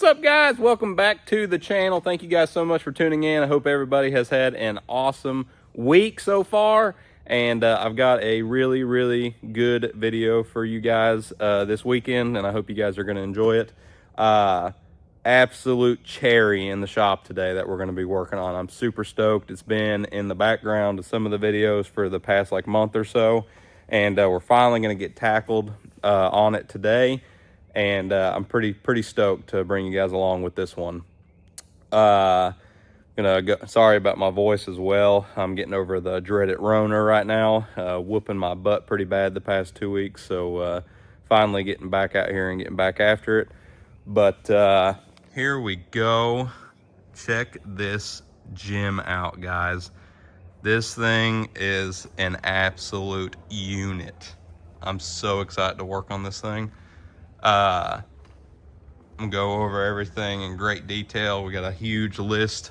up, guys? Welcome back to the channel. Thank you guys so much for tuning in. I hope everybody has had an awesome week so far, and I've got a really good video for you guys this weekend, and I hope you guys are going to enjoy it. Absolute cherry in the shop today that we're going to be working on. I'm super stoked. It's been in the background of some of the videos for the past like month or so, and we're finally going to get tackled on it today. And I'm pretty stoked to bring you guys along with this one. Sorry about my voice as well. I'm getting over the dreaded Rona right now, whooping my butt pretty bad the past 2 weeks. So finally getting back out here and getting back after it. But here we go. Check this gem out, guys. This thing is an absolute unit. I'm so excited to work on this thing. I'm gonna go over everything in great detail. We got a huge list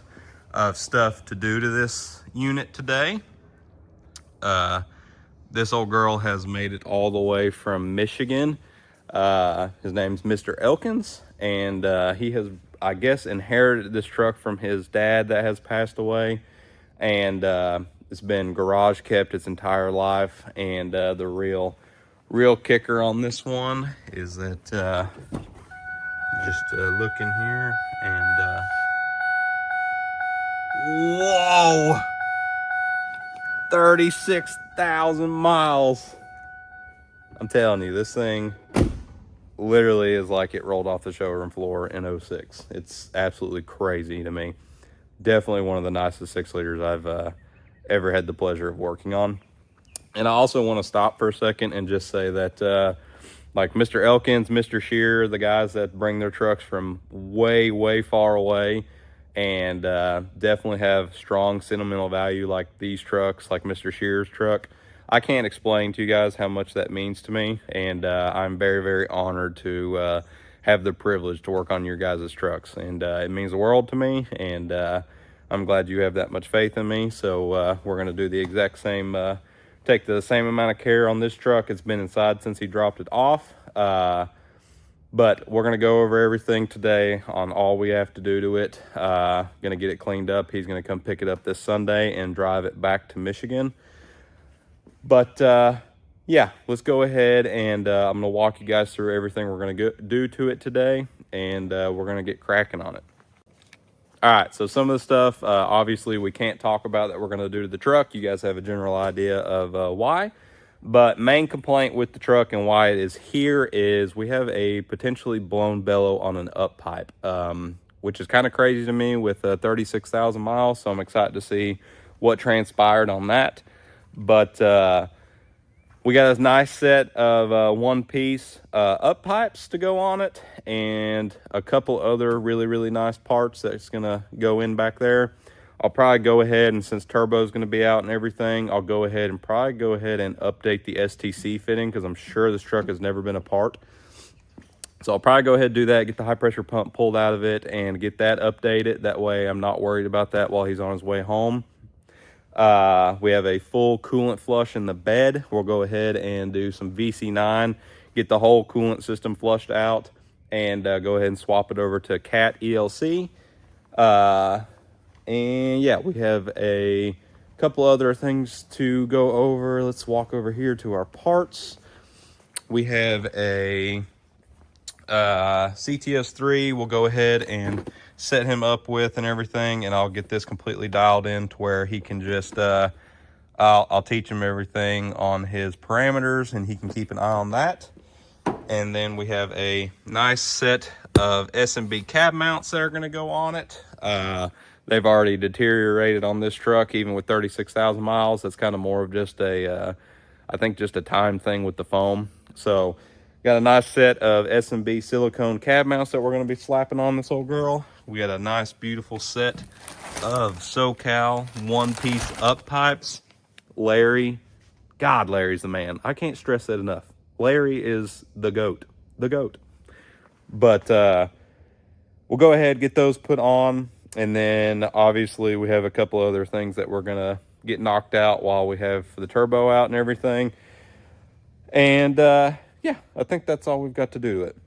of stuff to do to this unit today. This old girl has made it all the way from Michigan. His name's Mr. Elkins, and he has, I guess, inherited this truck from his dad that has passed away, and it's been garage kept its entire life. And the real kicker on this one is that just look in here and whoa, 36,000 miles. I'm telling you, this thing literally is like it rolled off the showroom floor in 06. It's absolutely crazy to me. Definitely one of the nicest 6-liters I've ever had the pleasure of working on. And I also want to stop for a second and just say that like Mr. Elkins, Mr. Shearer, the guys that bring their trucks from way far away and definitely have strong sentimental value, like these trucks, like Mr. Shearer's truck. I can't explain to you guys how much that means to me, and I'm very honored to have the privilege to work on your guys' trucks, and it means the world to me, and I'm glad you have that much faith in me. So we're going to do the exact same, take the same amount of care on this truck. It's been inside since he dropped it off, but we're going to go over everything today on all we have to do to it. Going to get it cleaned up. He's going to come pick it up this Sunday and drive it back to Michigan. But yeah, let's go ahead and I'm going to walk you guys through everything we're going to do to it today, and we're going to get cracking on it. All right, so some of the stuff, obviously, we can't talk about that we're going to do to the truck. You guys have a general idea of why. But main complaint with the truck and why it is here is we have a potentially blown bellow on an up pipe, which is kind of crazy to me with 36,000 miles. So I'm excited to see what transpired on that. But we got a nice set of one-piece up pipes to go on it, and a couple other really nice parts that's going to go in back there. I'll probably go ahead, and since turbo's going to be out and everything, I'll go ahead and update the STC fitting, because I'm sure this truck has never been apart. So I'll probably go ahead and do that, get the high pressure pump pulled out of it, and get that updated. That way I'm not worried about that while he's on his way home. We have a full coolant flush in the bed. We'll go ahead and do some VC9, get the whole coolant system flushed out, and go ahead and swap it over to Cat ELC. And yeah, we have a couple other things to go over. Let's walk over here to our parts. We have a CTS3. We'll go ahead and set him up with and everything, and I'll get this completely dialed in to where he can just I'll teach him everything on his parameters, and he can keep an eye on that. And then we have a nice set of S&B cab mounts that are going to go on it. They've already deteriorated on this truck, even with 36,000 miles. That's kind of more of just a I think just a time thing with the foam. So got a nice set of S&B silicone cab mounts that we're going to be slapping on this old girl. We got a nice, beautiful set of SoCal one-piece up pipes. Larry's the man. I can't stress that enough. Larry is the GOAT. But we'll go ahead and get those put on. And then, obviously, we have a couple other things that we're going to get knocked out while we have the turbo out and everything. And yeah, I think that's all we've got to do to it.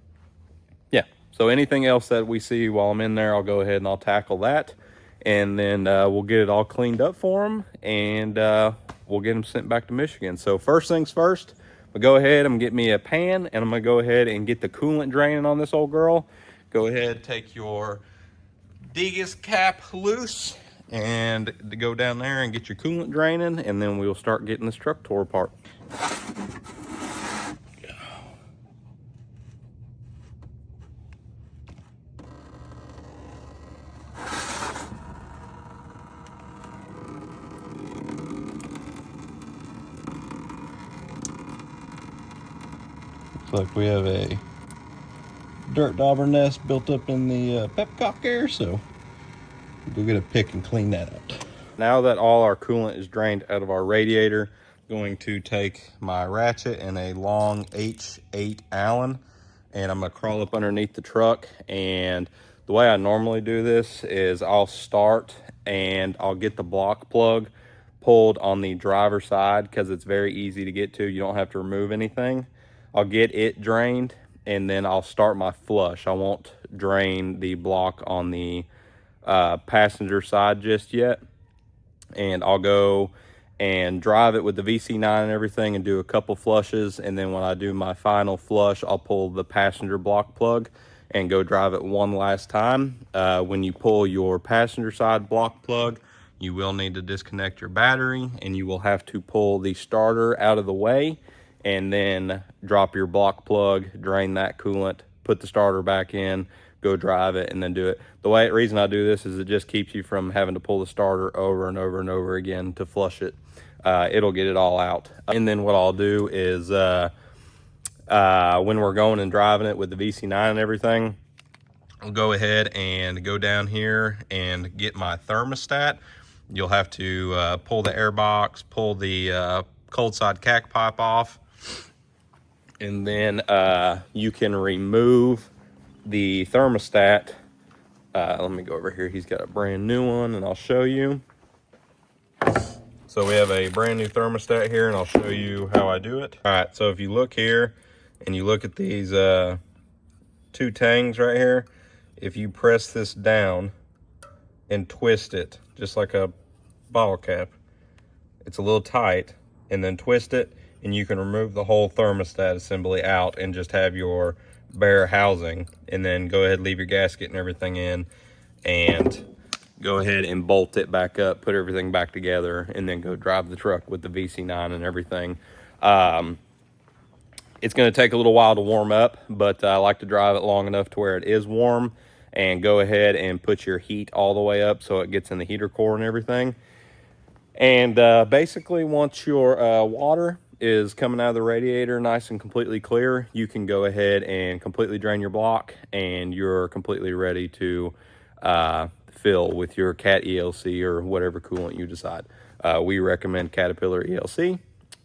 Yeah, So anything else that we see while I'm in there, I'll go ahead and I'll tackle that. And then we'll get it all cleaned up for them, and we'll get them sent back to Michigan. So first things first, I'll go ahead and get me a pan, and I'm gonna go ahead and get the coolant draining on this old girl. Go ahead, take your Degas cap loose and go down there and get your coolant draining, and then we'll start getting this truck tore apart. Looks like we have a dirt dauber nest built up in the pepcock there, so we'll go get a pick and clean that up. Now that all our coolant is drained out of our radiator, I'm going to take my ratchet and a long H8 Allen, and I'm gonna crawl up underneath the truck. And the way I normally do this is I'll start and I'll get the block plug pulled on the driver's side because it's very easy to get to. You don't have to remove anything. I'll get it drained, and then I'll start my flush. I won't drain the block on the passenger side just yet. And I'll go and drive it with the VC9 and everything and do a couple flushes. And then when I do my final flush, I'll pull the passenger block plug and go drive it one last time. When you pull your passenger side block plug, you will need to disconnect your battery, and you will have to pull the starter out of the way and then drop your block plug, drain that coolant, put the starter back in, go drive it, and then do it. The reason I do this is it just keeps you from having to pull the starter over and over and over again to flush it. It'll get it all out. And then what I'll do is when we're going and driving it with the VC9 and everything, I'll go ahead and go down here and get my thermostat. You'll have to pull the air box, pull the cold side cack pipe off, and then you can remove the thermostat. Let me go over here. He's got a brand new one, and I'll show you. So we have a brand new thermostat here, and I'll show you how I do it. All right, so if you look here and you look at these two tangs right here, if you press this down and twist it just like a bottle cap, it's a little tight, and then twist it, and you can remove the whole thermostat assembly out and just have your bare housing, and then go ahead, leave your gasket and everything in, and go ahead and bolt it back up, put everything back together, and then go drive the truck with the VC9 and everything. It's going to take a little while to warm up, but I like to drive it long enough to where it is warm, and go ahead and put your heat all the way up so it gets in the heater core and everything. And basically, once your water is coming out of the radiator nice and completely clear, you can go ahead and completely drain your block, and you're completely ready to fill with your Cat ELC or whatever coolant you decide. We recommend Caterpillar ELC,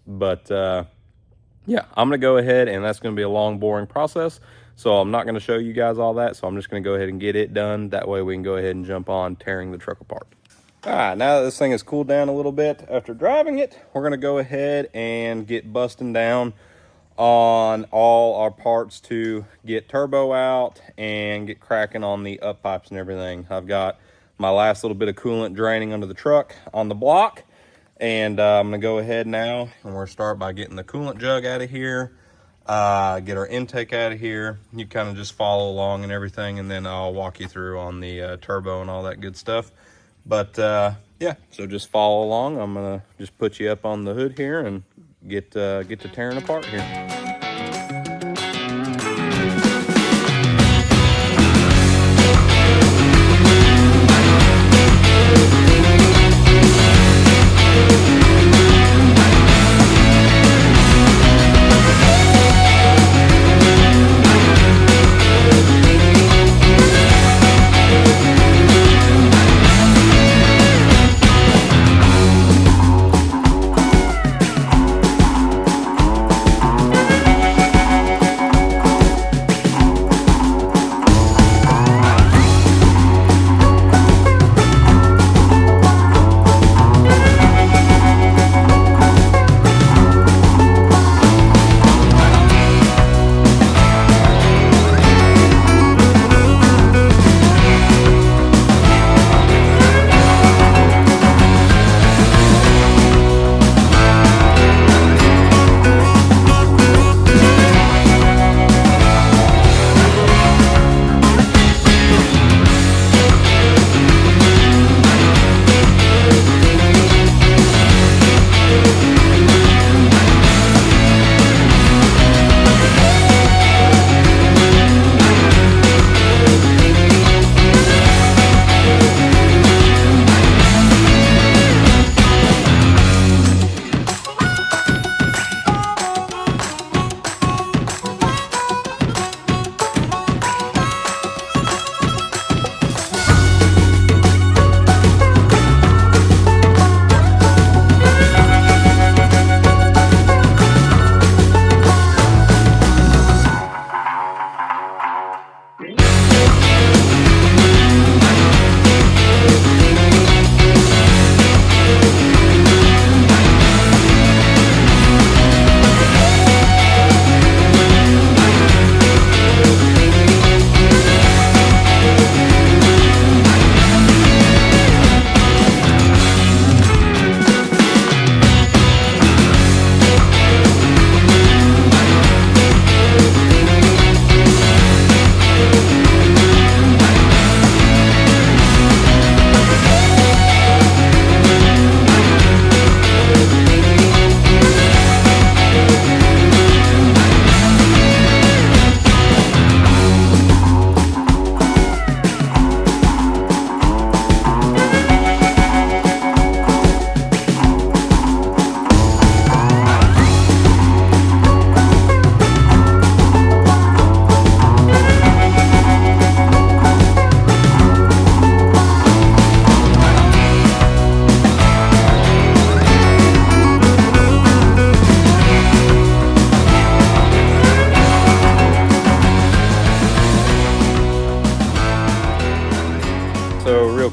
but yeah, I'm gonna go ahead, and that's gonna be a long, boring process, so I'm not gonna show you guys all that. So I'm just gonna go ahead and get it done. That way we can go ahead and jump on tearing the truck apart. All right, now that this thing has cooled down a little bit after driving it, we're gonna go ahead and get busting down on all our parts to get turbo out and get cracking on the up pipes and everything. I've got my last little bit of coolant draining under the truck on the block, and I'm gonna go ahead now, and we're gonna start by getting the coolant jug out of here, get our intake out of here. You kind of just follow along and everything, and then I'll walk you through on the turbo and all that good stuff. But yeah, so just follow along. I'm gonna just put you up on the hood here and get to tearing apart here.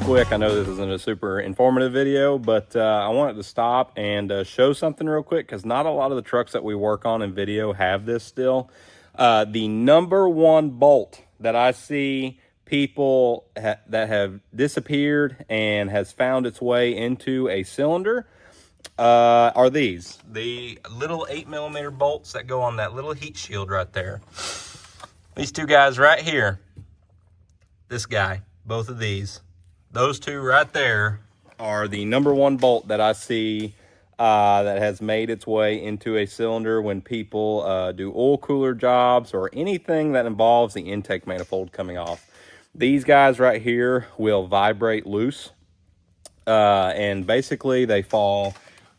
quick. I know this isn't a super informative video, but I wanted to stop and show something real quick, because not a lot of the trucks that we work on in video have this still. The number one bolt that I see people that have disappeared and has found its way into a cylinder are these. The little 8mm bolts that go on that little heat shield right there. These two guys right here. This guy, both of these. Those two right there are the number one bolt that I see that has made its way into a cylinder when people do oil cooler jobs or anything that involves the intake manifold coming off. These guys right here will vibrate loose, and basically they fall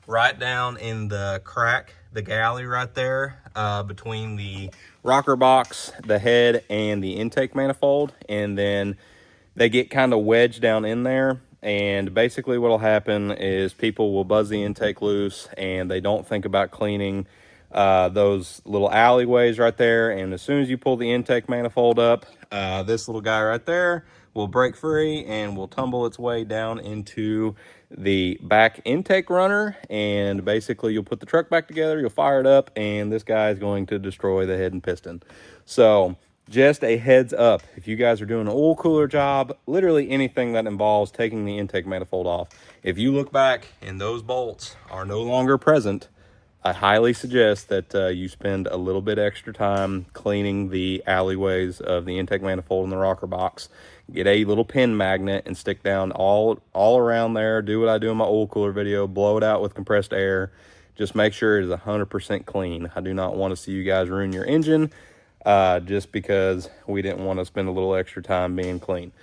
right down in the crack, the galley right there, between the rocker box, the head, and the intake manifold, and then they get kind of wedged down in there. And basically what will happen is people will buzz the intake loose, and they don't think about cleaning those little alleyways right there. And as soon as you pull the intake manifold up, this little guy right there will break free and will tumble its way down into the back intake runner. And basically you'll put the truck back together, you'll fire it up, and this guy is going to destroy the head and piston. So just a heads up, if you guys are doing an oil cooler job, literally anything that involves taking the intake manifold off, if you look back and those bolts are no longer present, I highly suggest that you spend a little bit extra time cleaning the alleyways of the intake manifold and the rocker box. Get a little pin magnet and stick down all around there. Do what I do in my oil cooler video, blow it out with compressed air. Just make sure it is 100% clean. I do not want to see you guys ruin your engine just because we didn't want to spend a little extra time being clean.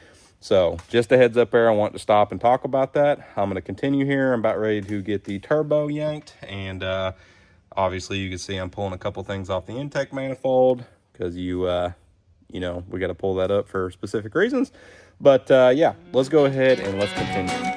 So just a heads up there, I want to stop and talk about that. I'm going to continue here. I'm about ready to get the turbo yanked, and obviously you can see I'm pulling a couple things off the intake manifold, because you know, we got to pull that up for specific reasons. But yeah, let's go ahead and let's continue.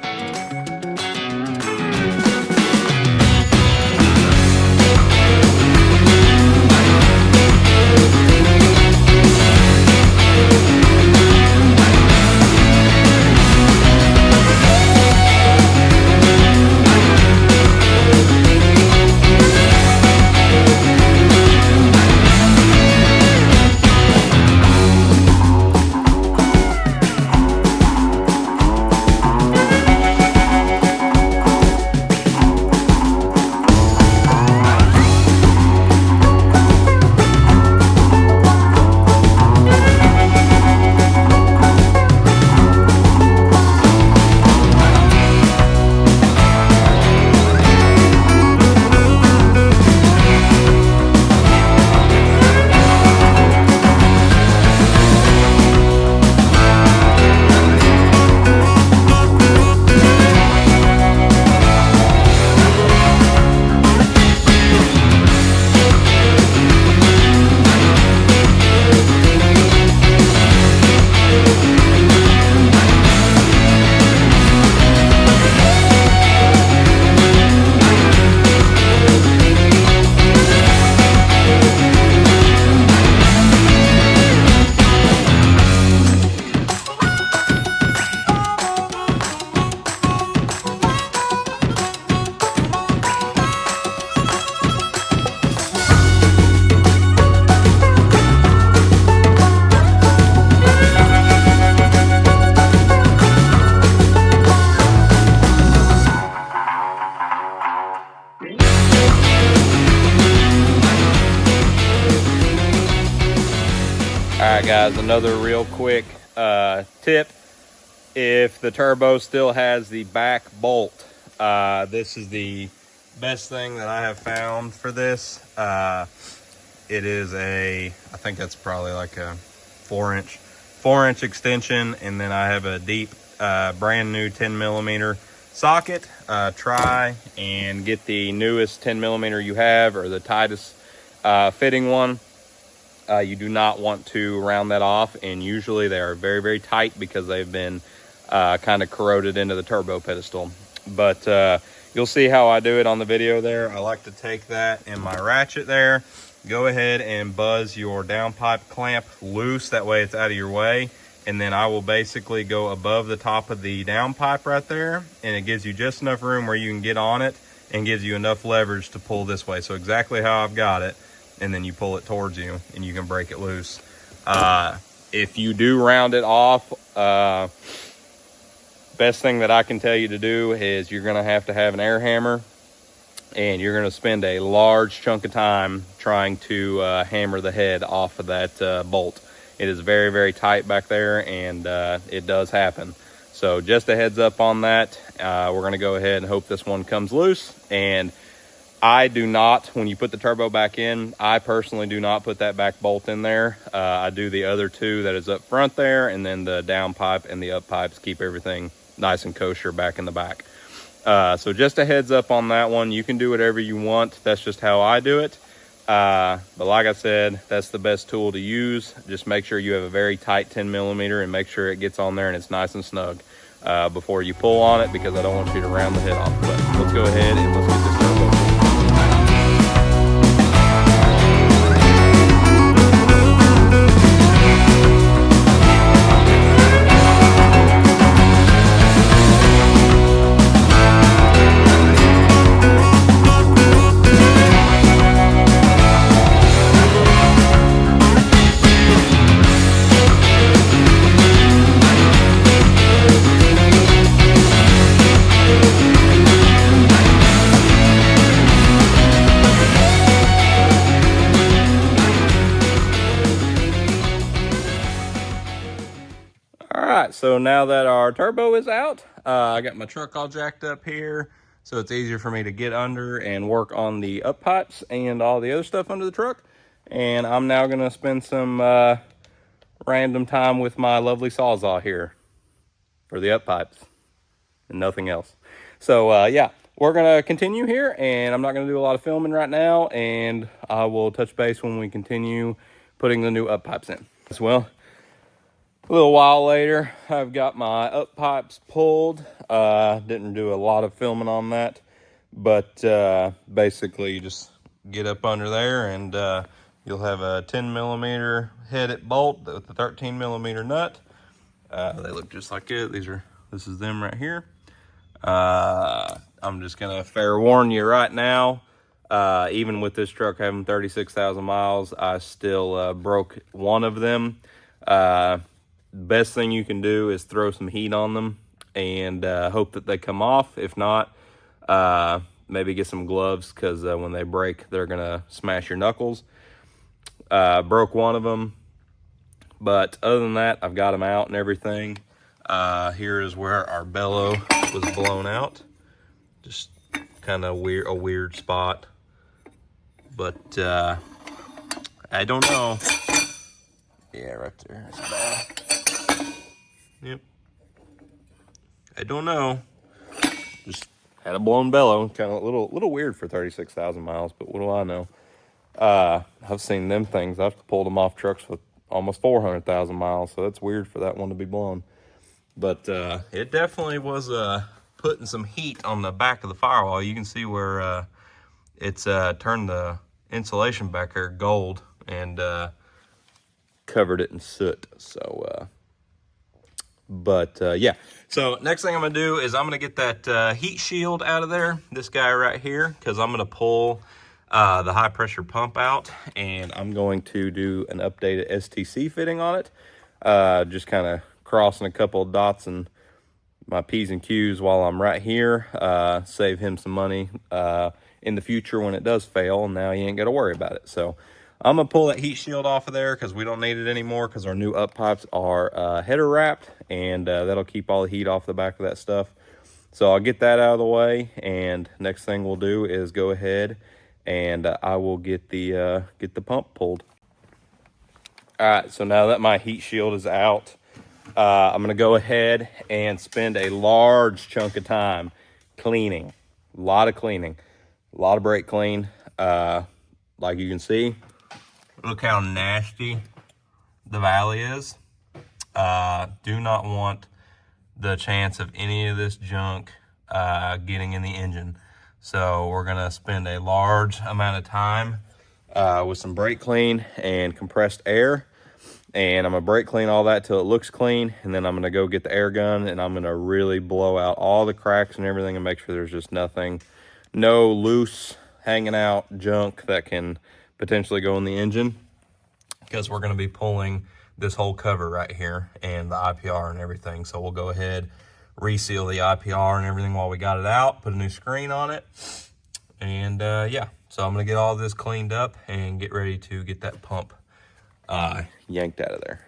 Alright guys, another real quick tip. If the turbo still has the back bolt, this is the best thing that I have found for this. It is I think that's probably like a 4-inch extension, and then I have a deep brand new 10mm socket. Try and get the newest 10mm you have, or the tightest fitting one. You do not want to round that off, and usually they are very, very tight because they've been kind of corroded into the turbo pedestal. But you'll see how I do it on the video there. I like to take that in my ratchet there, go ahead and buzz your downpipe clamp loose. That way it's out of your way. and then I will basically go above the top of the downpipe right there, and it gives you just enough room where you can get on it and gives you enough leverage to pull this way. So exactly how I've got it, and then you pull it towards you and you can break it loose. If you do round it off, best thing that I can tell you to do is you're gonna have to have an air hammer, and you're gonna spend a large chunk of time trying to hammer the head off of that bolt. It is very, very tight back there, and it does happen. So just a heads up on that. We're gonna go ahead and hope this one comes loose. And I do not, when you put the turbo back in, I personally do not put that back bolt in there. I do the other two that is up front there, and then the down pipe and the up pipes keep everything nice and kosher back in the back. So just a heads up on that one. You can do whatever you want. That's just how I do it. But like I said, that's the best tool to use. Just make sure you have a very tight 10 millimeter and make sure it gets on there and it's nice and snug before you pull on it, because I don't want you to round the head off. But let's go ahead and let's get this turbo. So now that our turbo is out, I got my truck all jacked up here, so it's easier for me to get under and work on the up pipes and all the other stuff under the truck. And I'm now gonna spend some random time with my lovely Sawzall here for the up pipes and nothing else. So yeah, we're gonna continue here, and I'm not gonna do a lot of filming right now, and I will touch base when we continue putting the new up pipes in as well. A little while later, I've got my up pipes pulled. Didn't do a lot of filming on that, but basically you just get up under there, and you'll have a 10 millimeter headed bolt with a 13 millimeter nut. They look just like it. This is them right here. I'm just gonna fair warn you right now, even with this truck having 36,000 miles, I still broke one of them. Best thing you can do is throw some heat on them and hope that they come off. If not, maybe get some gloves, because when they break, they're gonna smash your knuckles. Broke one of them, but other than that, I've got them out and everything. Here is where our bellow was blown out. Just kind of a weird spot, but I don't know. Yeah, right there. It's bad. Yep. I don't know. Just had a blown bellow. Kind of a little weird for 36,000 miles, but what do I know? I've seen them things. I've pulled them off trucks with almost 400,000 miles, so that's weird for that one to be blown. But it definitely was putting some heat on the back of the firewall. You can see where it's turned the insulation back there gold and covered it in soot. So yeah, so next thing I'm gonna do is I'm gonna get that heat shield out of there, this guy right here, because I'm gonna pull the high pressure pump out, and I'm going to do an updated STC fitting on it. Just kind of crossing a couple of dots and my P's and Q's while I'm right here, save him some money in the future when it does fail, and now you ain't got to worry about it. So I'm gonna pull that heat shield off of there because we don't need it anymore, because our new up pipes are header wrapped, and that'll keep all the heat off the back of that stuff. So I'll get that out of the way, and next thing we'll do is go ahead and I will get the pump pulled. All right, so now that my heat shield is out, I'm gonna go ahead and spend a large chunk of time cleaning. A lot of cleaning, a lot of brake clean. Like you can see, look how nasty the valley is. Do not want the chance of any of this junk getting in the engine. So we're gonna spend a large amount of time with some brake clean and compressed air. And I'm gonna brake clean all that till it looks clean, and then I'm gonna go get the air gun and I'm gonna really blow out all the cracks and everything and make sure there's just nothing, no loose hanging out junk that can potentially go in the engine, because we're gonna be pulling this whole cover right here and the IPR and everything. So we'll go ahead, reseal the IPR and everything while we got it out, put a new screen on it, and yeah. So I'm gonna get all this cleaned up and get ready to get that pump yanked out of there.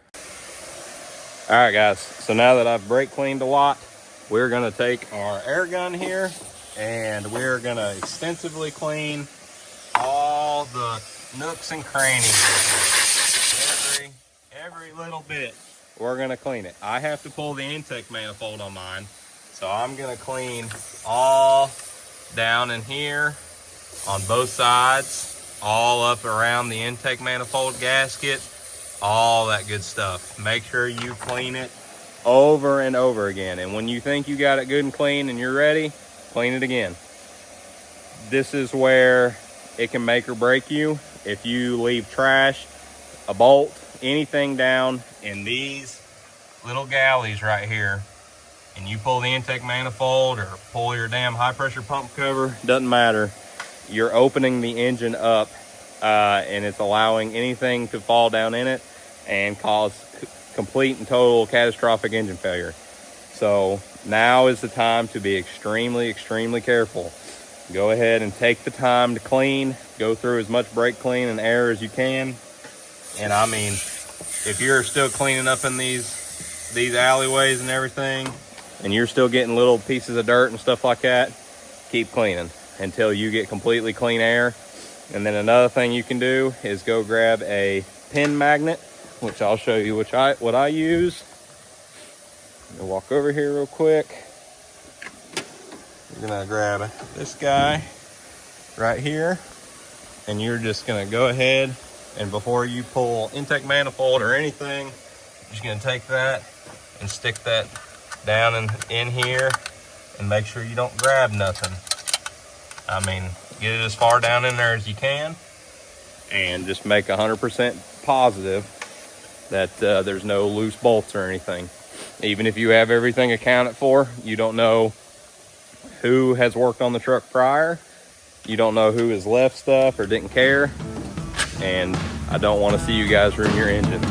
All right, guys, so now that I've brake cleaned a lot, we're gonna take our air gun here and we're gonna extensively clean all the nooks and crannies. Every little bit, we're gonna clean it. I have to pull the intake manifold on mine, so I'm gonna clean all down in here on both sides, all up around the intake manifold gasket, all that good stuff. Make sure you clean it over and over again. And when you think you got it good and clean and you're ready, clean it again. This is where it can make or break you. If you leave trash, a bolt, anything down in these little galleys right here, and you pull the intake manifold or pull your damn high pressure pump cover, doesn't matter. You're opening the engine up and it's allowing anything to fall down in it and cause complete and total catastrophic engine failure. So now is the time to be extremely, extremely careful. Go ahead and take the time to clean, go through as much brake clean and air as you can. And I mean, if you're still cleaning up in these alleyways and everything, and you're still getting little pieces of dirt and stuff like that, keep cleaning until you get completely clean air. And then another thing you can do is go grab a pin magnet, which I'll show you what I use. I'll walk over here real quick. You're gonna grab this guy right here, and you're just gonna go ahead, and before you pull intake manifold or anything, you're just gonna take that and stick that down in here and make sure you don't grab nothing. I mean, get it as far down in there as you can and just make 100% positive that there's no loose bolts or anything. Even if you have everything accounted for, you don't know who has worked on the truck prior. You don't know who has left stuff or didn't care. And I don't want to see you guys ruin your engines.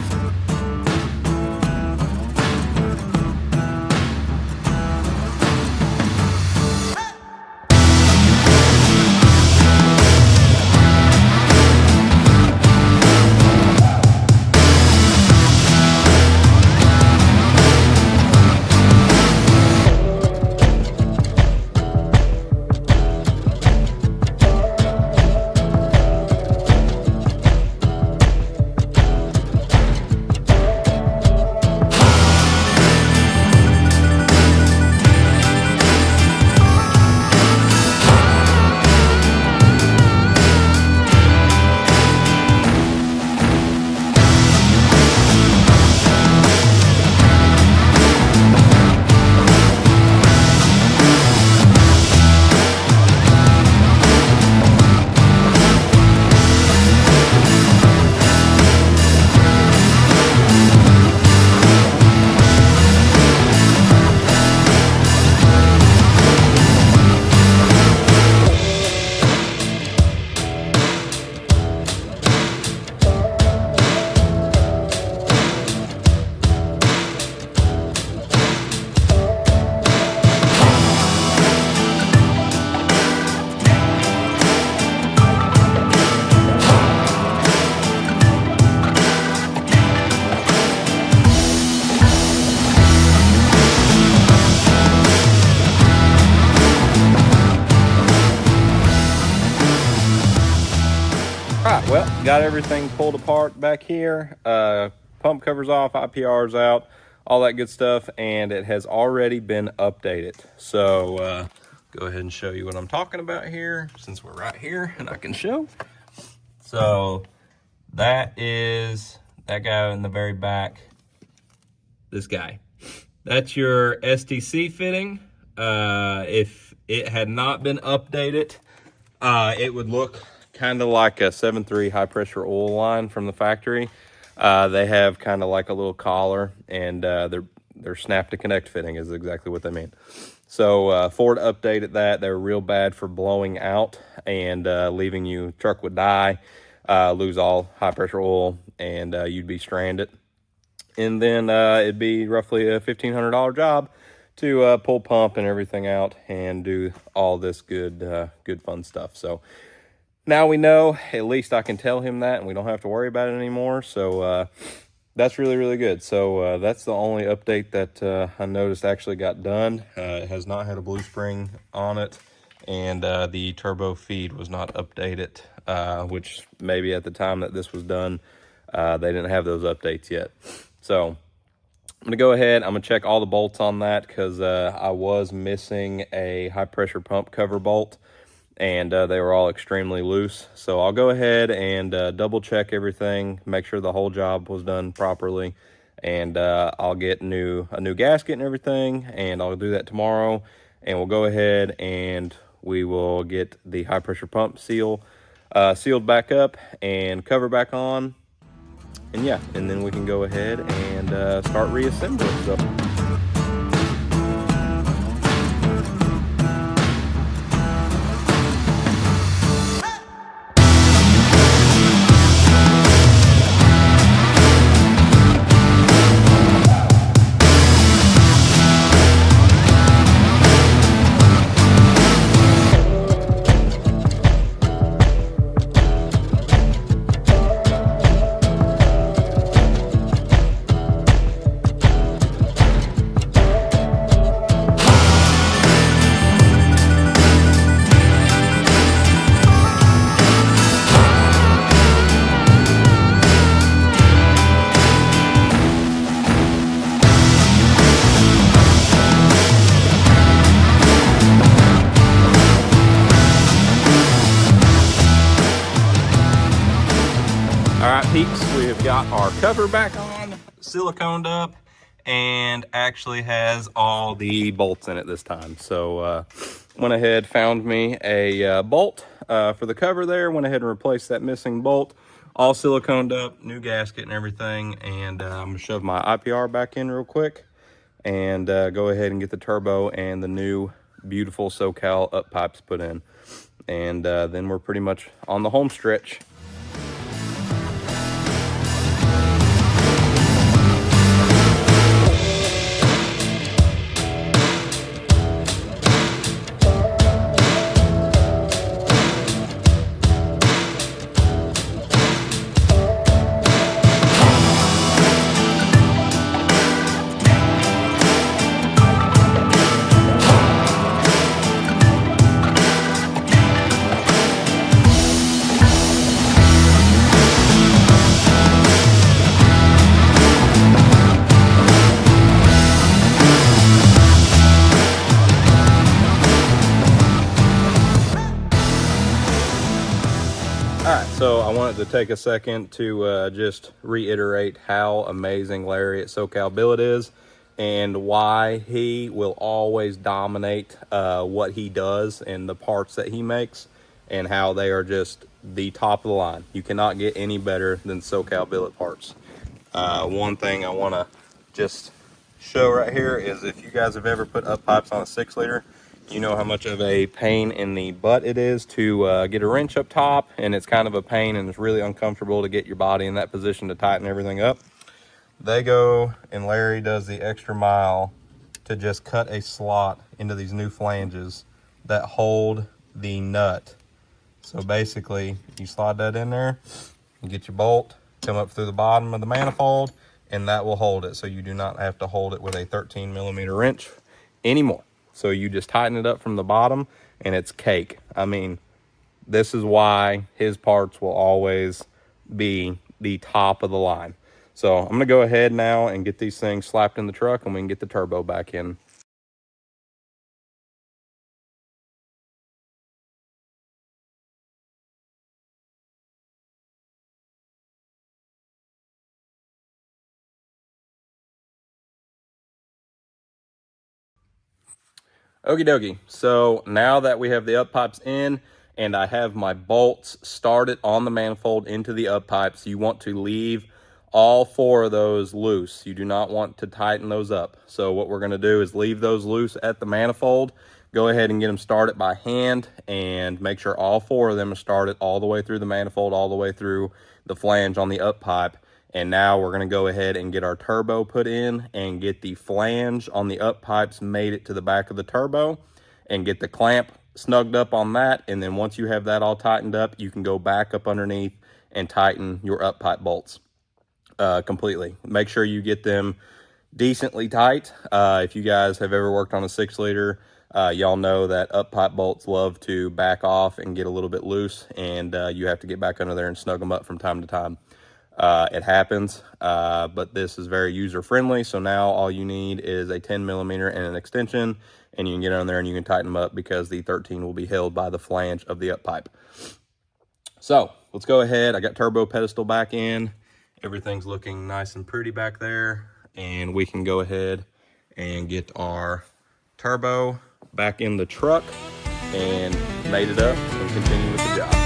Well, got everything pulled apart back here. Pump covers off, IPR's out, all that good stuff, and it has already been updated. So go ahead and show you what I'm talking about here, since we're right here and I can show. So that is that guy in the very back, this guy. That's your STC fitting. If it had not been updated, it would look kind of like a 7.3 high pressure oil line from the factory. They have kind of like a little collar, and they're snap to connect fitting is exactly what they mean. So Ford updated that. They're real bad for blowing out and leaving you, truck would die, lose all high pressure oil, and you'd be stranded. And then it'd be roughly a $1,500 job to pull pump and everything out and do all this good fun stuff. So now we know, at least I can tell him that, and we don't have to worry about it anymore. So that's really good. So that's the only update that I noticed actually got done. It has not had a blue spring on it, and the turbo feed was not updated, which maybe at the time that this was done, they didn't have those updates yet. So I'm gonna go ahead, I'm gonna check all the bolts on that, because I was missing a high pressure pump cover bolt, and they were all extremely loose. So I'll go ahead and double check everything, make sure the whole job was done properly, and I'll get a new gasket and everything, and I'll do that tomorrow. And we'll go ahead and we will get the high pressure pump sealed back up and cover back on. And yeah, and then we can go ahead and start reassembling. So all right, peeps, we have got our cover back on, siliconed up, and actually has all the bolts in it this time. So went ahead, found me a bolt for the cover there, went ahead and replaced that missing bolt, all siliconed up, new gasket and everything. And I'm gonna shove my IPR back in real quick and go ahead and get the turbo and the new beautiful SoCal up pipes put in. And then we're pretty much on the home stretch. So I wanted to take a second to just reiterate how amazing Larry at SoCal Billet is, and why he will always dominate what he does and the parts that he makes, and how they are just the top of the line. You cannot get any better than SoCal Billet parts. One thing I want to just show right here is, if you guys have ever put up pipes on a 6-liter, you know how much of a pain in the butt it is to get a wrench up top, and it's kind of a pain, and it's really uncomfortable to get your body in that position to tighten everything up. They go, and Larry does the extra mile to just cut a slot into these new flanges that hold the nut. So basically, you slide that in there, you get your bolt, come up through the bottom of the manifold, and that will hold it. So you do not have to hold it with a 13mm wrench anymore. So you just tighten it up from the bottom, and it's cake. I mean, this is why his parts will always be the top of the line. So I'm gonna go ahead now and get these things slapped in the truck, and we can get the turbo back in. Okie dokie. So now that we have the up pipes in, and I have my bolts started on the manifold into the up pipes, you want to leave all 4 of those loose. You do not want to tighten those up. So what we're going to do is leave those loose at the manifold. Go ahead and get them started by hand and make sure all 4 of them are started all the way through the manifold, all the way through the flange on the up pipe. And now we're going to go ahead and get our turbo put in and get the flange on the up pipes made it to the back of the turbo and get the clamp snugged up on that. And then once you have that all tightened up, you can go back up underneath and tighten your up pipe bolts completely. Make sure you get them decently tight. If you guys have ever worked on a 6-liter, y'all know that up pipe bolts love to back off and get a little bit loose, and you have to get back under there and snug them up from time to time. It happens, but this is very user friendly. So now all you need is a 10mm and an extension, and you can get on there and you can tighten them up because the 13 will be held by the flange of the up pipe. So let's go ahead. I got turbo pedestal back in. Everything's looking nice and pretty back there, and we can go ahead and get our turbo back in the truck and mate it up and continue with the job.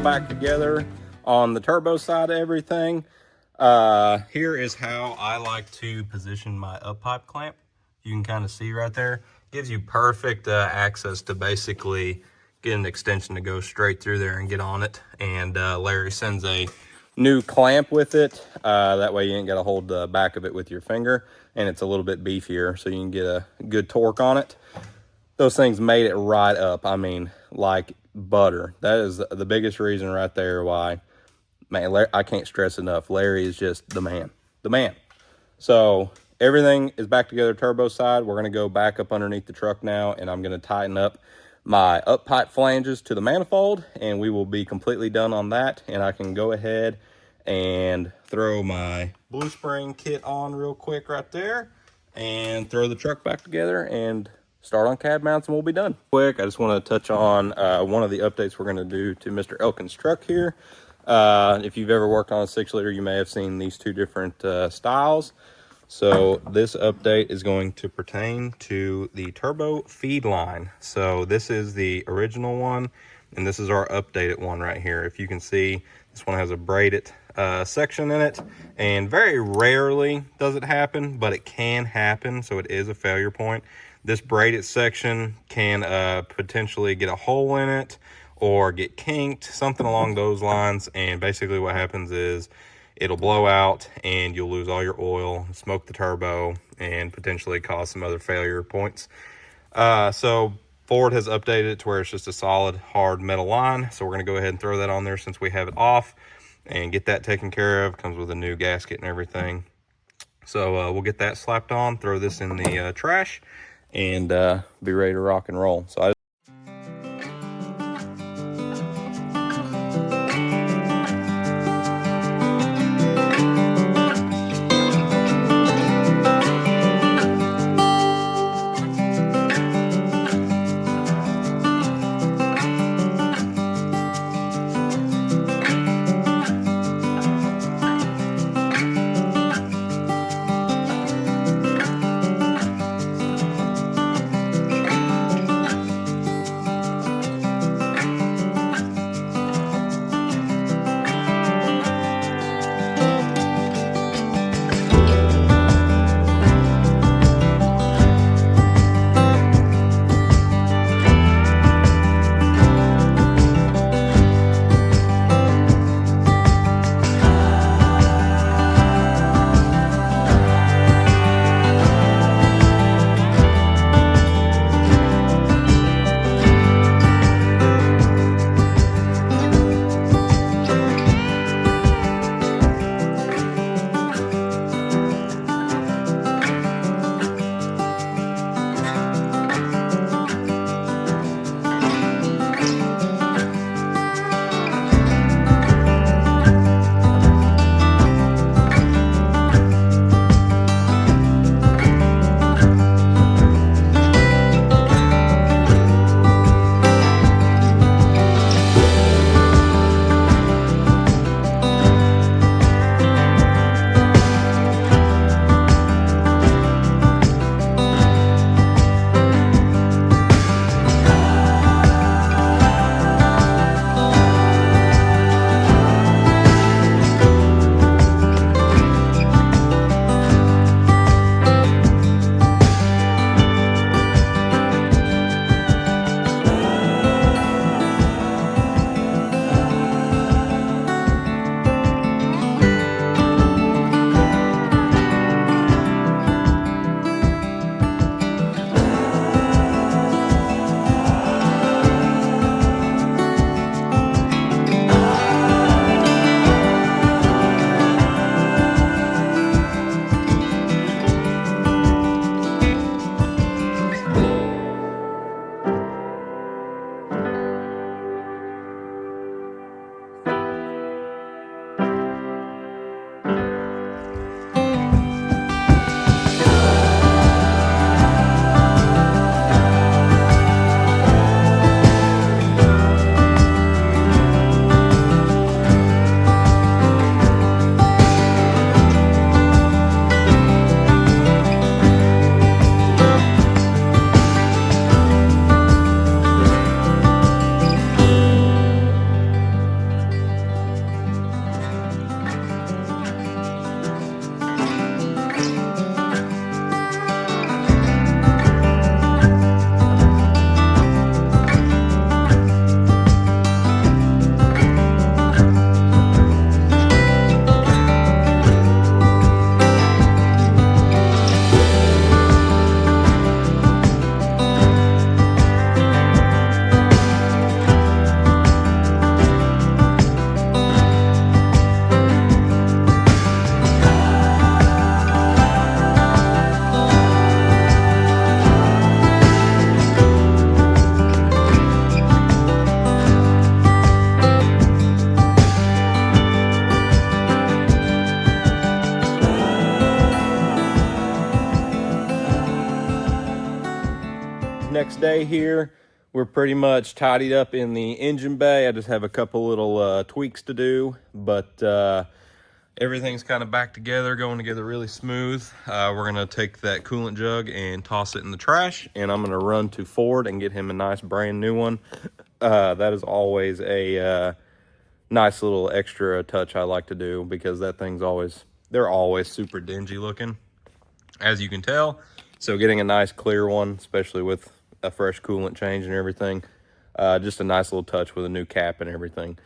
Back together on the turbo side of everything. Here is how I like to position my up pipe clamp. You can kind of see right there. Gives you perfect access to basically get an extension to go straight through there and get on it. And Larry sends a new clamp with it. That way you ain't got to hold the back of it with your finger, and it's a little bit beefier, so you can get a good torque on it. Those things made it right up. I mean, like butter. That is the biggest reason right there why, man, Larry, I can't stress enough. Larry is just the man. So everything is back together turbo side. We're going to go back up underneath the truck now, and I'm going to tighten up my up pipe flanges to the manifold, and we will be completely done on that. And I can go ahead and throw my blue spring kit on real quick right there and throw the truck back together and start on cab mounts, and we'll be done. Quick, I just want to touch on one of the updates we're going to do to Mr. Elkin's truck here. If you've ever worked on a 6-liter, you may have seen these 2 different styles. So this update is going to pertain to the turbo feed line. So this is the original one, and this is our updated one right here. If you can see, this one has a braided section in it, and very rarely does it happen, but it can happen, so it is a failure point. This braided section can potentially get a hole in it or get kinked, something along those lines. And basically what happens is it'll blow out and you'll lose all your oil, smoke the turbo, and potentially cause some other failure points. So Ford has updated it to where it's just a solid, hard metal line. So we're going to go ahead and throw that on there since we have it off and get that taken care of. Comes with a new gasket and everything. So we'll get that slapped on, throw this in the trash, and be ready to rock and roll. So next day here. We're pretty much tidied up in the engine bay. I just have a couple little tweaks to do, but everything's kind of back together, going together really smooth. We're gonna take that coolant jug and toss it in the trash, and I'm gonna run to Ford and get him a nice brand new one. That is always a nice little extra touch I like to do, because that thing's always, they're always super dingy looking, as you can tell. So getting a nice clear one, especially with a fresh coolant change and everything, just a nice little touch with a new cap and everything.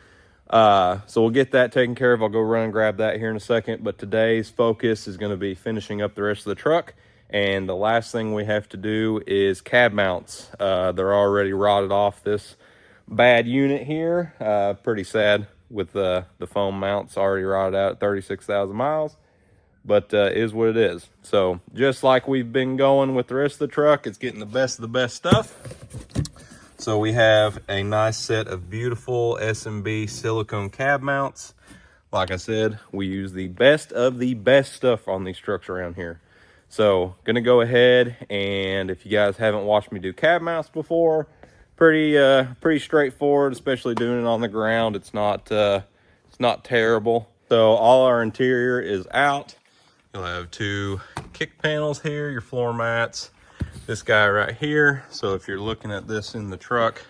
So we'll get that taken care of. I'll go run and grab that here in a second, but today's focus is going to be finishing up the rest of the truck, and the last thing we have to do is cab mounts. They're already rotted off this bad unit here. Pretty sad with the foam mounts already rotted out at 36,000 miles, but is what it is. So just like we've been going with the rest of the truck, it's getting the best of the best stuff. So we have a nice set of beautiful S&B silicone cab mounts. Like I said, we use the best of the best stuff on these trucks around here. So gonna go ahead, and if you guys haven't watched me do cab mounts before, pretty straightforward, especially doing it on the ground. It's not terrible. So all our interior is out. You'll have two kick panels here, your floor mats, this guy right here. So if you're looking at this in the truck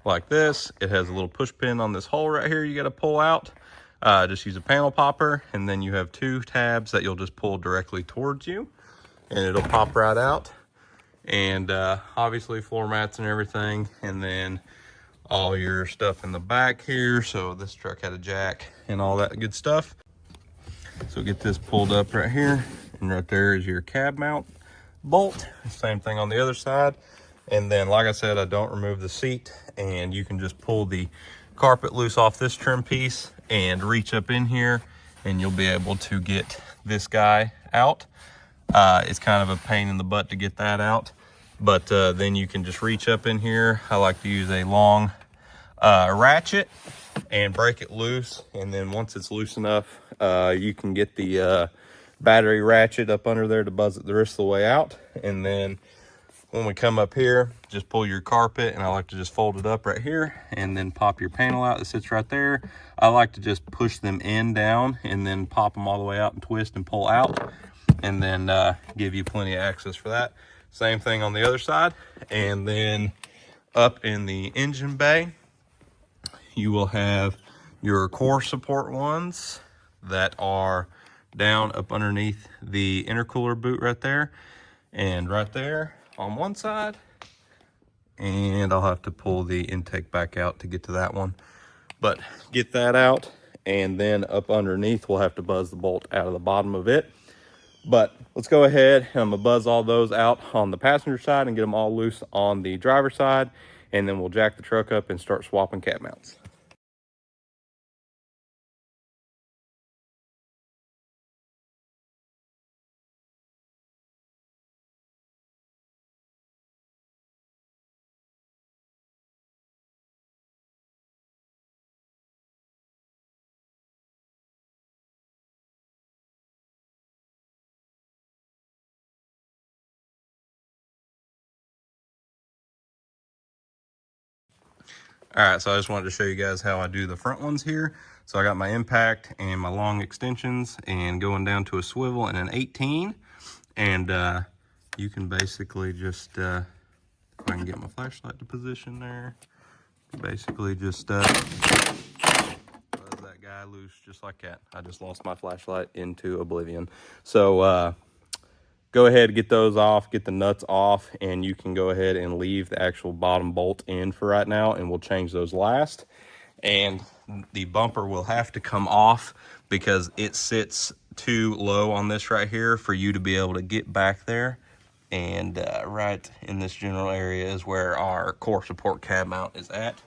like this, it has a little push pin on this hole right here you got to pull out. Just use a panel popper, and then you have two tabs that you'll just pull directly towards you, and it'll pop right out. And obviously floor mats and everything, and then all your stuff in the back here. So this truck had a jack and all that good stuff. So get this pulled up right here, and right there is your cab mount bolt. Same thing on the other side. And then, like I said, I don't remove the seat, and you can just pull the carpet loose off this trim piece and reach up in here, and you'll be able to get this guy out. It's kind of a pain in the butt to get that out, but then you can just reach up in here. I like to use a long ratchet and break it loose, and then once it's loose enough, you can get the battery ratchet up under there to buzz it the rest of the way out. And then when we come up here, just pull your carpet, and I like to just fold it up right here, and then pop your panel out that sits right there. I like to just push them in down and then pop them all the way out and twist and pull out, and then give you plenty of access for that. Same thing on the other side. And then up in the engine bay, you will have your core support ones that are down up underneath the intercooler boot right there, and right there on one side. And I'll have to pull the intake back out to get to that one, but get that out. And then up underneath, we'll have to buzz the bolt out of the bottom of it. But let's go ahead, and I'm gonna buzz all those out on the passenger side and get them all loose on the driver's side, and then we'll jack the truck up and start swapping cab mounts. All right, so I just wanted to show you guys how I do the front ones here. So I got my impact and my long extensions, and going down to a swivel and an 18. And you can basically just, if I can get my flashlight to position there, basically just buzz that guy loose just like that. I just lost my flashlight into oblivion. So go ahead, get those off, get the nuts off, and you can go ahead and leave the actual bottom bolt in for right now, and we'll change those last. And the bumper will have to come off because it sits too low on this right here for you to be able to get back there. And right in this general area is where our core support cab mount is at,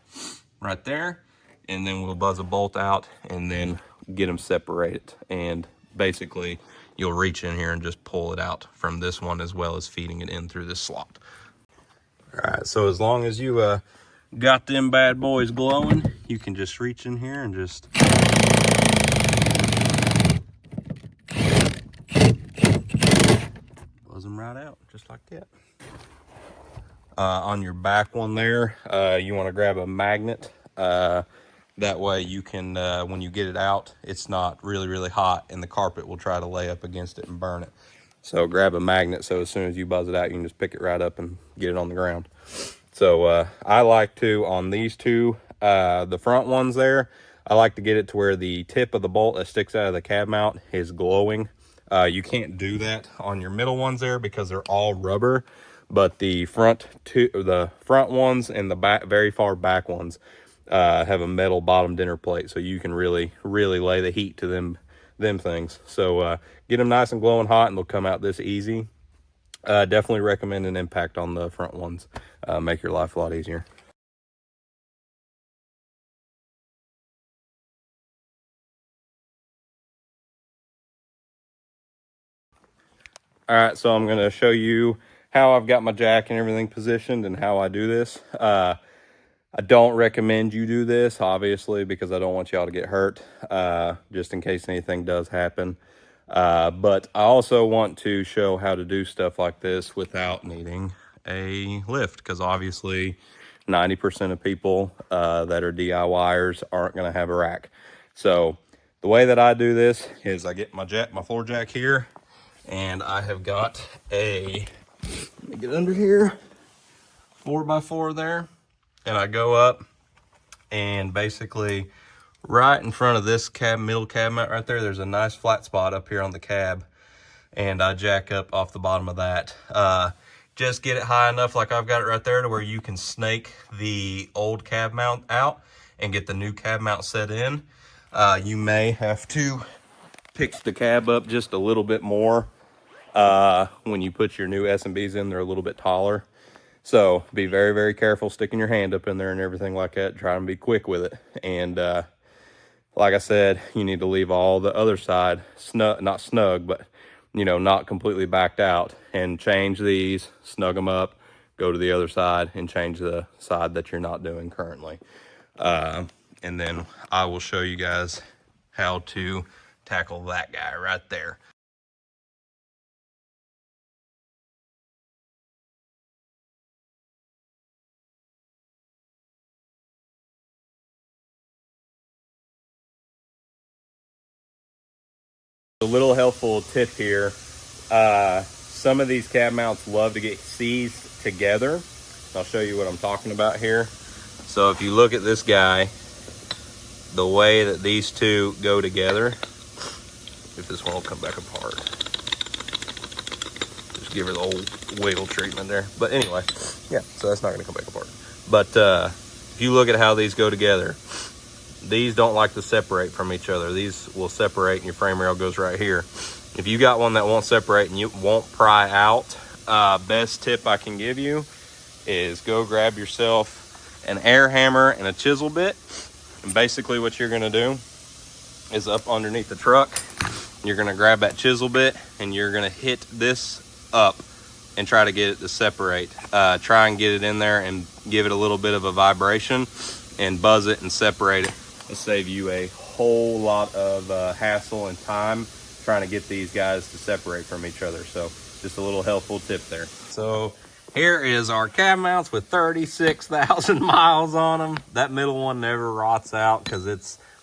right there. And then we'll buzz a bolt out and then get them separated. And basically, you'll reach in here and just pull it out from this one, as well as feeding it in through this slot. All right, so as long as you got them bad boys glowing, you can just reach in here and just buzz them right out, just like that. On your back one there, you want to grab a magnet. That way you can, when you get it out, it's not really, really hot and the carpet will try to lay up against it and burn it. So grab a magnet so as soon as you buzz it out, you can just pick it right up and get it on the ground. So I like to, on these two, the front ones there, I like to get it to where the tip of the bolt that sticks out of the cab mount is glowing. You can't do that on your middle ones there because they're all rubber, but the front ones and the back, very far back ones, have a metal bottom dinner plate, so you can really lay the heat to them things. So get them nice and glowing hot and they'll come out this easy. Definitely recommend an impact on the front ones. Make your life a lot easier. All right, so I'm going to show you how I've got my jack and everything positioned and how I do this. I don't recommend you do this, obviously, because I don't want y'all to get hurt, just in case anything does happen. But I also want to show how to do stuff like this without needing a lift, because obviously 90% of people that are DIYers aren't going to have a rack. So the way that I do this is I get my floor jack here, and I have got a, let me get under here, 4x4 there, and I go up and basically right in front of this middle cab mount right there, there's a nice flat spot up here on the cab, and I jack up off the bottom of that. Just get it high enough like I've got it right there to where you can snake the old cab mount out and get the new cab mount set in. You may have to pitch the cab up just a little bit more. When you put your new S&Bs in, they're a little bit taller. So be very, very careful sticking your hand up in there and everything like that. Try and be quick with it. And like I said, you need to leave all the other side not snug, but not completely backed out, and change these, snug them up, go to the other side and change the side that you're not doing currently. And then I will show you guys how to tackle that guy right there. A little helpful tip here. Some of these cab mounts love to get seized together. I'll show you what I'm talking about here. So if you look at this guy, the way that these two go together, if this one will come back apart, just give her the old wiggle treatment there. But anyway, yeah, so that's not going to come back apart. But if you look at how these go together, these don't like to separate from each other. These will separate and your frame rail goes right here. If you got one that won't separate and you won't pry out, best tip I can give you is go grab yourself an air hammer and a chisel bit. And basically what you're gonna do is up underneath the truck, you're gonna grab that chisel bit and you're gonna hit this up and try to get it to separate. Try and get it in there and give it a little bit of a vibration and buzz it and separate it. It'll save you a whole lot of hassle and time trying to get these guys to separate from each other. So just a little helpful tip there. So here is our cab mounts with 36,000 miles on them. That middle one never rots out because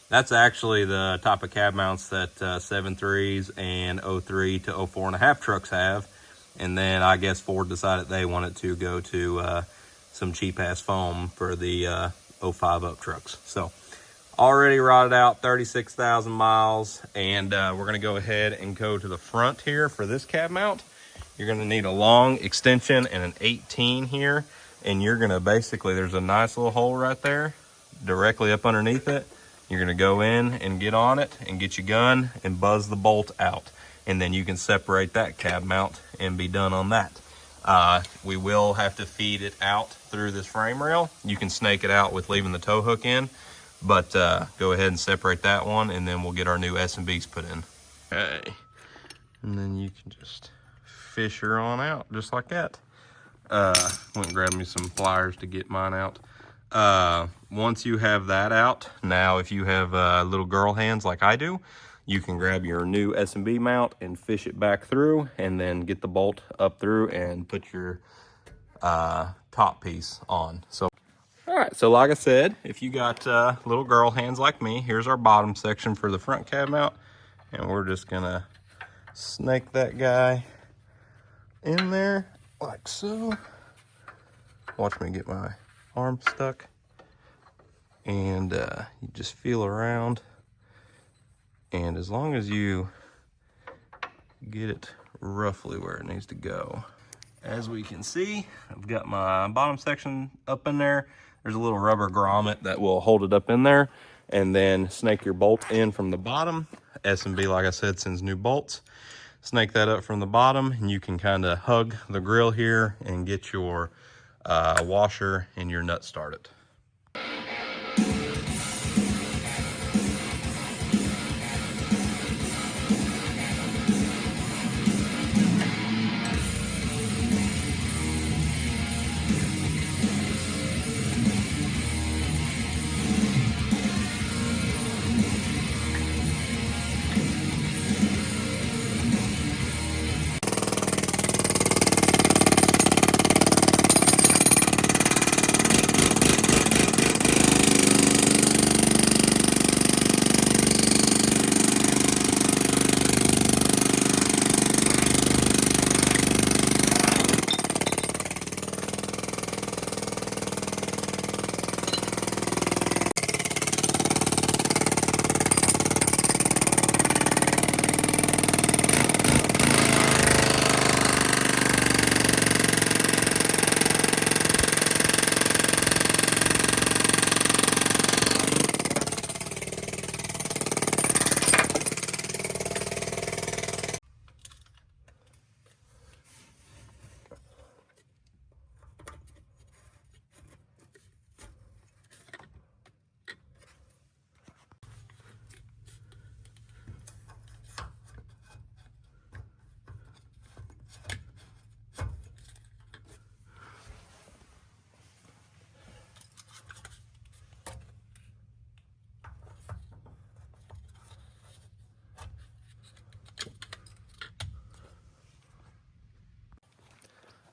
that's actually the type of cab mounts that 7.3s and 03 to 04.5 trucks have. And then I guess Ford decided they wanted to go to some cheap ass foam for the 05 up trucks. So already rotted out, 36,000 miles. And we're gonna go ahead and go to the front here for this cab mount. You're gonna need a long extension and an 18 here. And you're gonna basically, there's a nice little hole right there, directly up underneath it. You're gonna go in and get on it and get your gun and buzz the bolt out. And then you can separate that cab mount and be done on that. We will have to feed it out through this frame rail. You can snake it out with leaving the tow hook in, but go ahead and separate that one, and then we'll get our new S&Bs put in. Okay, and then you can just fish her on out just like that. Went and grabbed me some pliers to get mine out. Once you have that out, now if you have little girl hands like I do, you can grab your new S&B mount and fish it back through, and then get the bolt up through and put your top piece on. So, all right, so like I said, if you got little girl hands like me, here's our bottom section for the front cab mount. And we're just gonna snake that guy in there like so. Watch me get my arm stuck. And you just feel around. And as long as you get it roughly where it needs to go. As we can see, I've got my bottom section up in there. There's a little rubber grommet that will hold it up in there, and then snake your bolt in from the bottom. S&B, like I said, sends new bolts. Snake that up from the bottom, and you can kind of hug the grill here and get your washer and your nut started.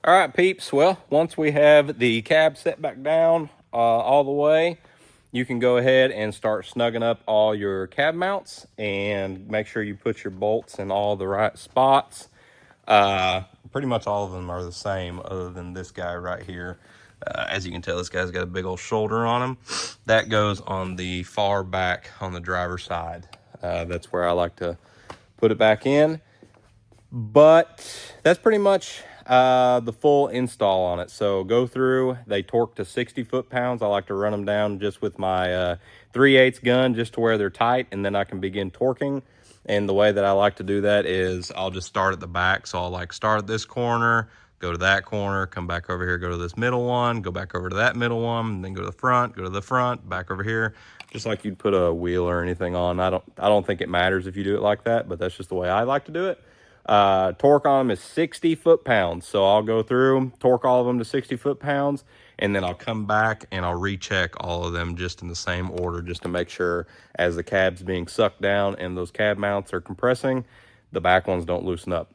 All right, peeps. Well, once we have the cab set back down all the way, you can go ahead and start snugging up all your cab mounts and make sure you put your bolts in all the right spots. Pretty much all of them are the same other than this guy right here. As you can tell, this guy's got a big old shoulder on him. That goes on the far back on the driver's side. That's where I like to put it back in. But that's pretty much the full install on it. So go through, they torque to 60 foot-pounds. I like to run them down just with my 3/8 gun just to where they're tight, and then I can begin torquing. And the way that I like to do that is I'll just start at the back. So I'll like start at this corner, go to that corner, come back over here, go to this middle one, go back over to that middle one, and then go to the front, back over here, just like you'd put a wheel or anything on. I don't think it matters if you do it like that, but that's just the way I like to do it. Torque on them is 60 foot-pounds. So I'll go through, torque all of them to 60 foot-pounds, and then I'll come back and I'll recheck all of them just in the same order, just to make sure as the cab's being sucked down and those cab mounts are compressing, the back ones don't loosen up.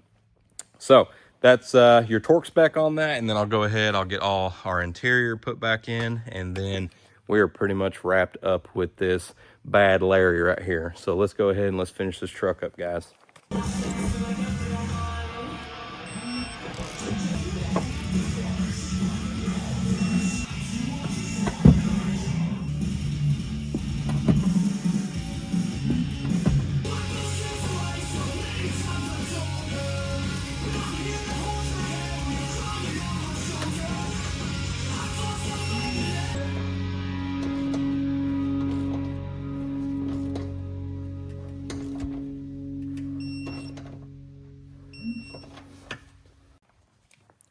So that's your torque spec on that. And then I'll go ahead, I'll get all our interior put back in, and then we are pretty much wrapped up with this bad Larry right here. So let's go ahead and let's finish this truck up, guys.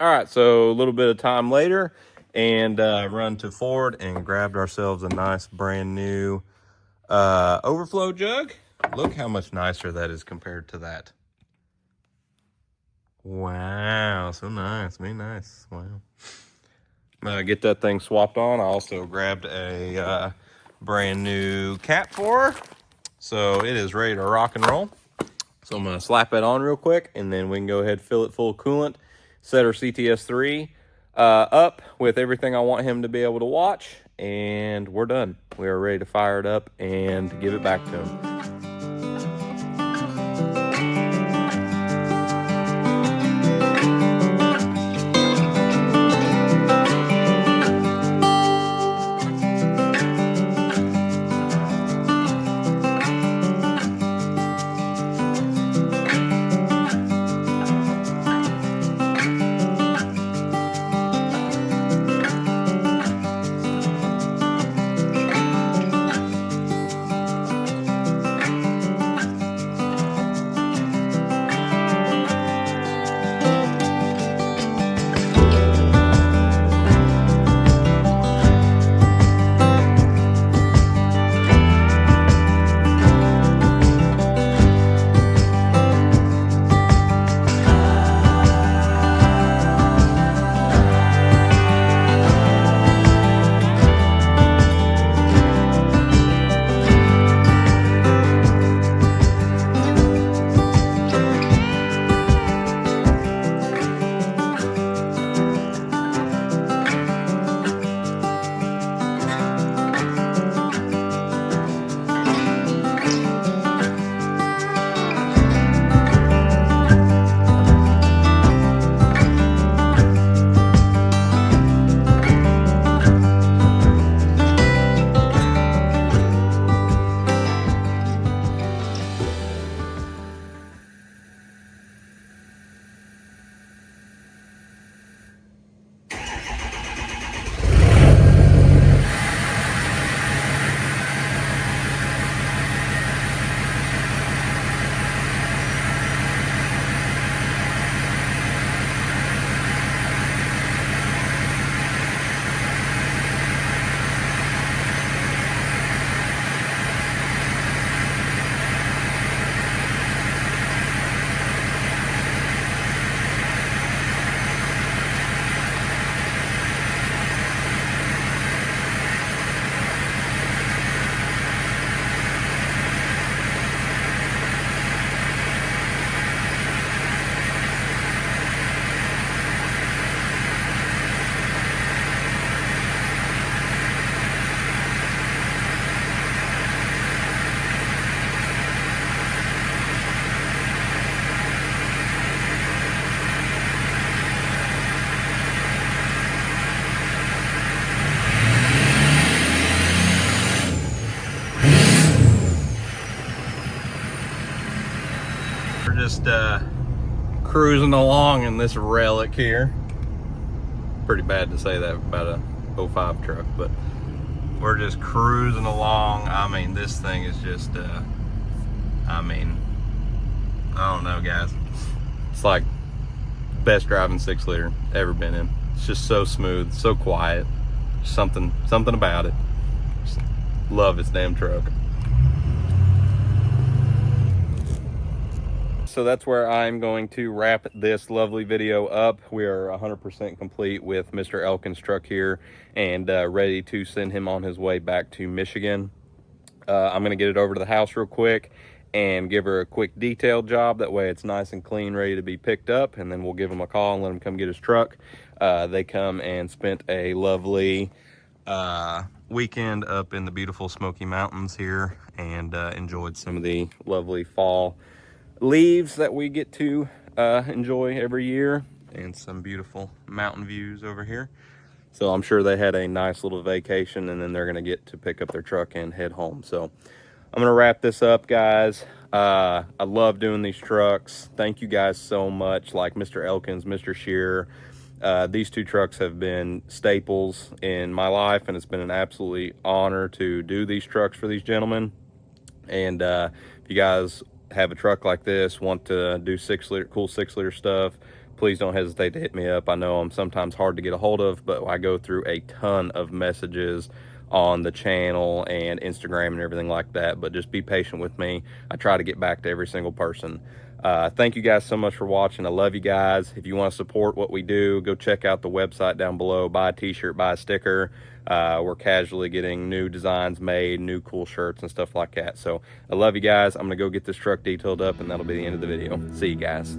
All right, so a little bit of time later, and run to Ford and grabbed ourselves a nice brand new overflow jug. Look how much nicer that is compared to that. Wow, so nice, very nice. Wow. Get that thing swapped on. I also grabbed a brand new cap for her, so it is ready to rock and roll. So I'm gonna slap it on real quick, and then we can go ahead and fill it full of coolant, set our CTS3. up with everything I want him to be able to watch, and we're done. We are ready to fire it up and give it back to him. We're just cruising along in this relic here. Pretty bad to say that about a 05 truck, but we're just cruising along. I mean, this thing is just I mean, I don't know, guys. It's like best driving 6-liter ever been in. It's just so smooth, so quiet. Something about it. Just love this damn truck. So that's where I'm going to wrap this lovely video up. We are 100% complete with Mr. Elkin's truck here and ready to send him on his way back to Michigan. I'm gonna get it over to the house real quick and give her a quick detail job. That way it's nice and clean, ready to be picked up, and then we'll give him a call and let him come get his truck. They come and spent a lovely weekend up in the beautiful Smoky Mountains here and enjoyed some of the lovely fall leaves that we get to enjoy every year, and some beautiful mountain views over here. So I'm sure they had a nice little vacation, and then they're gonna get to pick up their truck and head home. So I'm gonna wrap this up, guys. I love doing these trucks. Thank you guys so much. Like Mr. Elkins, Mr. Shearer, these two trucks have been staples in my life, and it's been an absolutely honor to do these trucks for these gentlemen. And if you guys have a truck like this, want to do 6-liter, cool 6-liter stuff, please don't hesitate to hit me up. I know I'm sometimes hard to get a hold of, but I go through a ton of messages on the channel and Instagram and everything like that, but just be patient with me. I try to get back to every single person. Thank you guys so much for watching. I love you guys. If you want to support what we do, go check out the website down below. Buy a t-shirt, buy a sticker. We're casually getting new designs made, new cool shirts and stuff like that. So I love you guys. I'm gonna go get this truck detailed up, and that'll be the end of the video. See you guys.